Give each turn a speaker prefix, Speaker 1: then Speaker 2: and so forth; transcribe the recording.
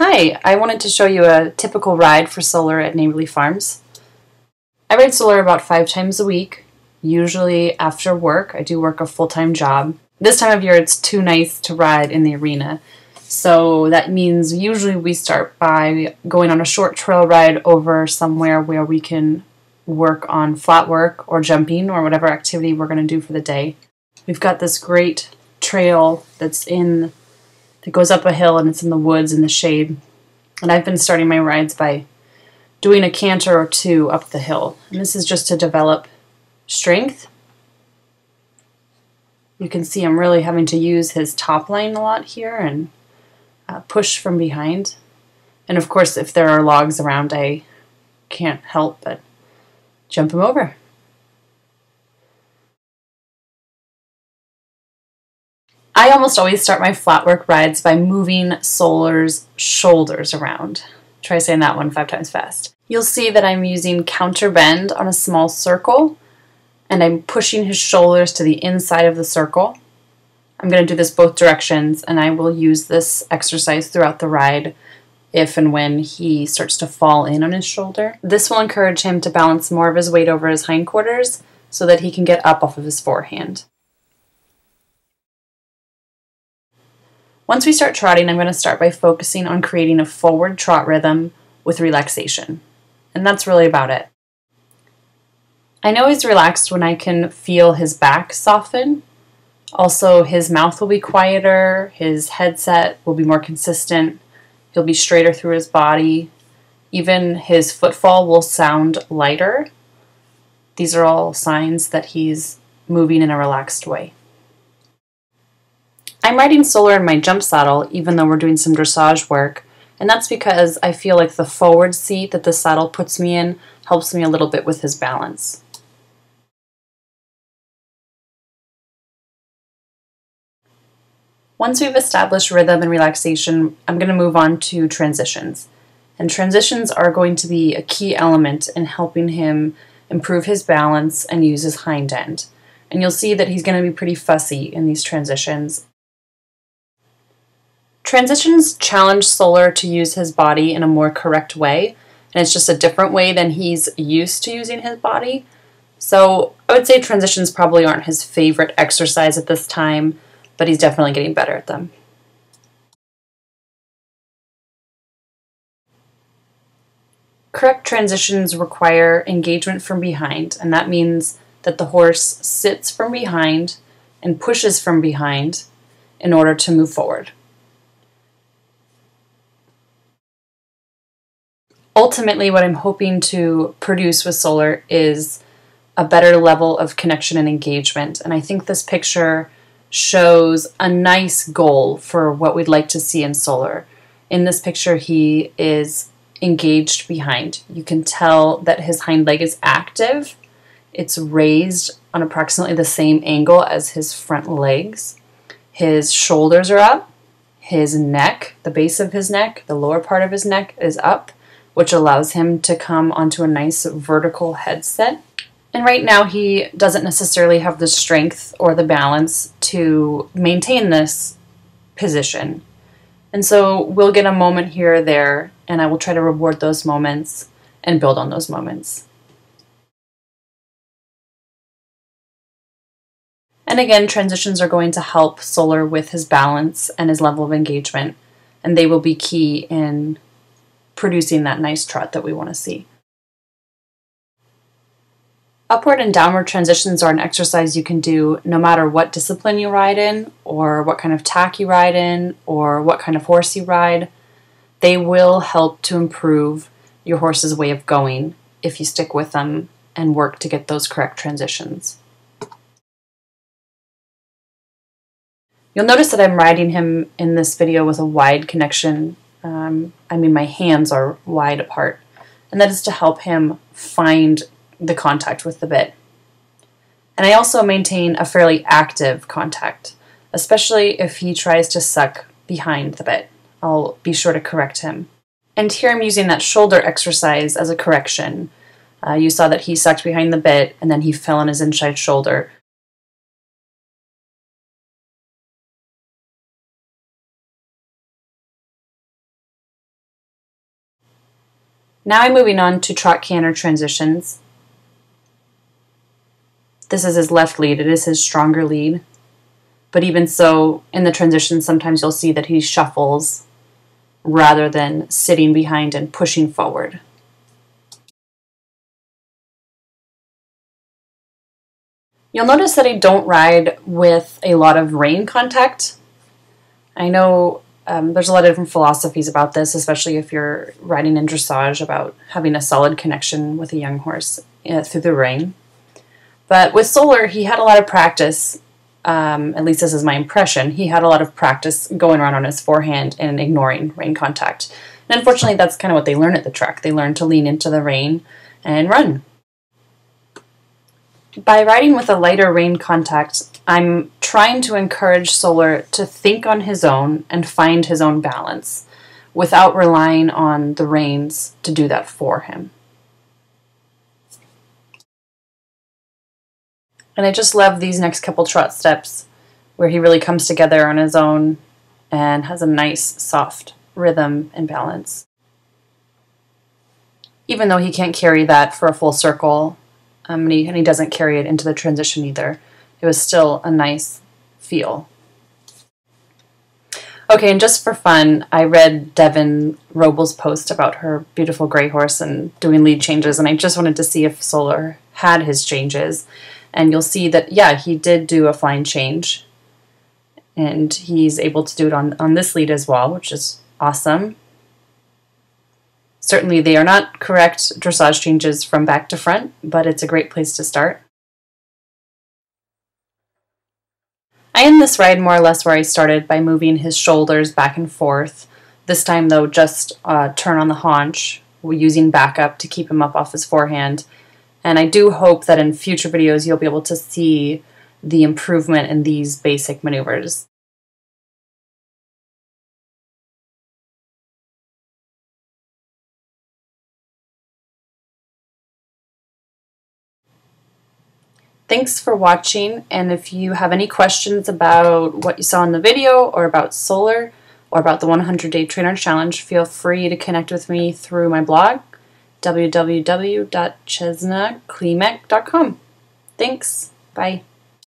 Speaker 1: Hi, I wanted to show you a typical ride for solar at Neighborly Farms. I ride solar about 5 times a week, usually after work. I do work a full-time job. This time of year it's too nice to ride in the arena, so that means usually we start by going on a short trail ride over somewhere where we can work on flat work or jumping or whatever activity we're going to do for the day. We've got this great trail that goes up a hill and it's in the woods in the shade. And I've been starting my rides by doing a canter or two up the hill. And this is just to develop strength. You can see I'm really having to use his top line a lot here and push from behind. And of course, if there are logs around, I can't help but jump him over. I almost always start my flat work rides by moving Solar's shoulders around. Try saying that one 5 times fast. You'll see that I'm using counter bend on a small circle, and I'm pushing his shoulders to the inside of the circle. I'm going to do this both directions, and I will use this exercise throughout the ride if and when he starts to fall in on his shoulder. This will encourage him to balance more of his weight over his hindquarters so that he can get up off of his forehand. Once we start trotting, I'm going to start by focusing on creating a forward trot rhythm with relaxation. And that's really about it. I know he's relaxed when I can feel his back soften. Also, his mouth will be quieter, his headset will be more consistent, he'll be straighter through his body. Even his footfall will sound lighter. These are all signs that he's moving in a relaxed way. I'm riding Solar in my jump saddle even though we're doing some dressage work, and that's because I feel like the forward seat that the saddle puts me in helps me a little bit with his balance. Once we've established rhythm and relaxation, I'm going to move on to transitions. And transitions are going to be a key element in helping him improve his balance and use his hind end. And you'll see that he's going to be pretty fussy in these transitions. Transitions challenge Solar to use his body in a more correct way, and it's just a different way than he's used to using his body. So I would say transitions probably aren't his favorite exercise at this time, but he's definitely getting better at them. Correct transitions require engagement from behind, and that means that the horse sits from behind and pushes from behind in order to move forward. Ultimately, what I'm hoping to produce with Solar is a better level of connection and engagement, and I think this picture shows a nice goal for what we'd like to see in Solar. In this picture, he is engaged behind. You can tell that his hind leg is active. It's raised on approximately the same angle as his front legs. His shoulders are up. His neck, the base of his neck, the lower part of his neck is up, which allows him to come onto a nice vertical headset. And right now he doesn't necessarily have the strength or the balance to maintain this position. And so we'll get a moment here or there, and I will try to reward those moments and build on those moments. And again, transitions are going to help Solar with his balance and his level of engagement, and they will be key in producing that nice trot that we want to see. Upward and downward transitions are an exercise you can do no matter what discipline you ride in, or what kind of tack you ride in, or what kind of horse you ride. They will help to improve your horse's way of going if you stick with them and work to get those correct transitions. You'll notice that I'm riding him in this video with a wide connection. My hands are wide apart, and that is to help him find the contact with the bit. And I also maintain a fairly active contact, especially if he tries to suck behind the bit. I'll be sure to correct him. And here I'm using that shoulder exercise as a correction. You saw that he sucked behind the bit and then he fell on his inside shoulder. Now I'm moving on to Trot Canter transitions. This is his left lead. It is his stronger lead. But even so, in the transition, sometimes you'll see that he shuffles rather than sitting behind and pushing forward. You'll notice that I don't ride with a lot of rein contact. I know there's a lot of different philosophies about this, especially if you're riding in dressage, about having a solid connection with a young horse through the rein. But with Solar, he had a lot of practice, at least this is my impression, he had a lot of practice going around on his forehand and ignoring rein contact. And unfortunately, that's kind of what they learn at the track. They learn to lean into the rein and run. By riding with a lighter rein contact, I'm trying to encourage Solar to think on his own and find his own balance without relying on the reins to do that for him. And I just love these next couple trot steps where he really comes together on his own and has a nice, soft rhythm and balance. Even though he can't carry that for a full circle, and he doesn't carry it into the transition either, it was still a nice feel. Okay, and just for fun, I read Devin Robles' post about her beautiful gray horse and doing lead changes, and I just wanted to see if Solar had his changes. And you'll see that, yeah, he did do a flying change, and he's able to do it on this lead as well, which is awesome. Certainly they are not correct dressage changes from back to front, but it's a great place to start. I end this ride more or less where I started, by moving his shoulders back and forth. This time, though, just turn on the haunch, using backup to keep him up off his forehand. And I do hope that in future videos you'll be able to see the improvement in these basic maneuvers. Thanks for watching, and if you have any questions about what you saw in the video, or about Solar, or about the 100-Day Trainer Challenge, feel free to connect with me through my blog, www.chesnaklimek.com. Thanks. Bye.